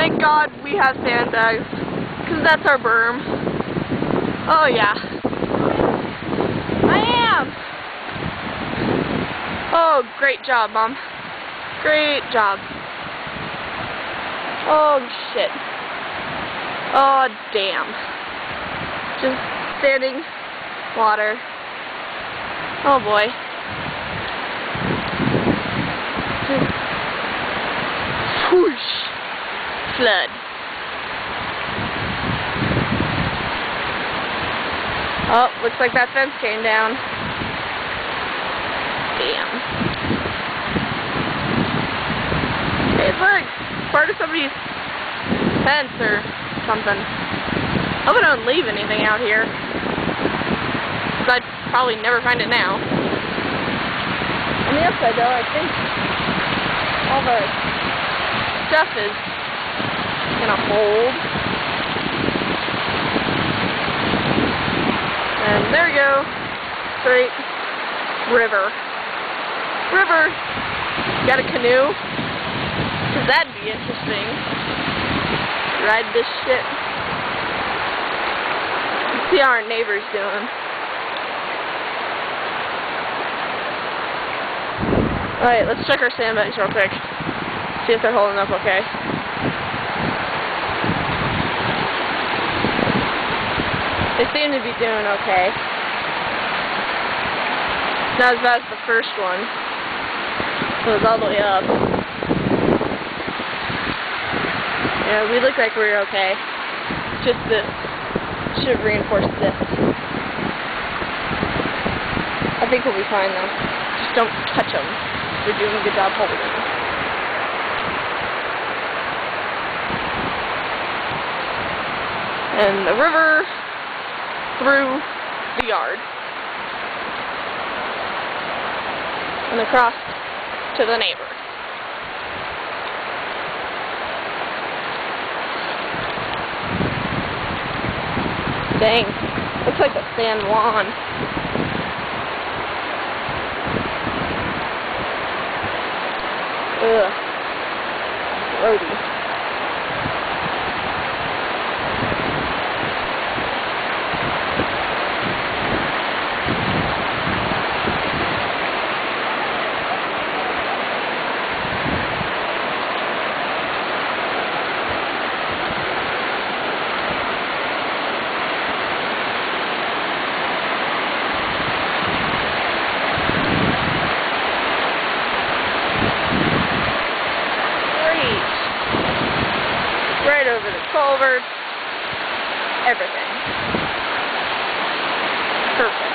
Thank God we have sandbags, because that's our berm. Oh yeah. I am! Oh, great job, Mom. Great job. Oh, shit. Oh, damn. Just standing water. Oh, boy. Just whoosh. Flood. Oh, looks like that fence came down. Damn. Hey, look! Part of somebody's fence or something. Hope I don't leave anything out here. I'd probably never find it now. On the upside, though, I think all the stuff is gonna hold. And there we go. Straight river. River. Got a canoe? Cause that'd be interesting. Ride this shit. Let's see how our neighbor's doing. Alright, let's check our sandbags real quick. See if they're holding up okay. They seem to be doing okay. Not as bad as the first one. It was all the way up. Yeah, we look like we're okay. Just this should reinforce this. I think we'll be fine though. Just don't touch them. We're doing a good job holding them. And the river through the yard. And across to the neighbor. Dang, looks like a San Juan. Ugh. Roadie. Right over the culvert, everything. Perfect.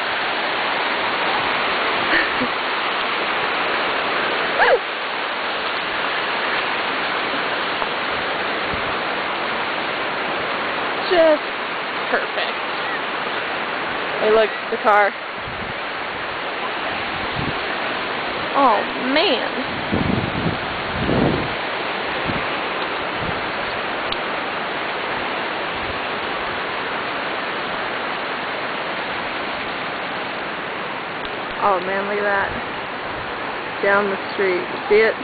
Just perfect. Hey, look, the car. Oh, man. Oh man, look at that. Down the street. See it?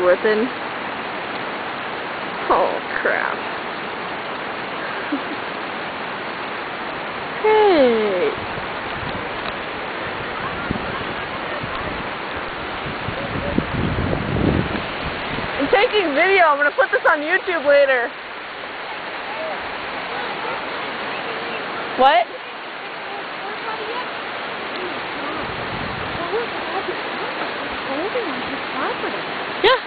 Whipping. Oh crap. Hey. I'm taking video. I'm gonna put this on YouTube later. What? Yeah.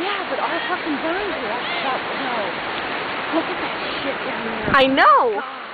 Yeah, but our fucking burns are up. No. Look at that shit down there. I know. God.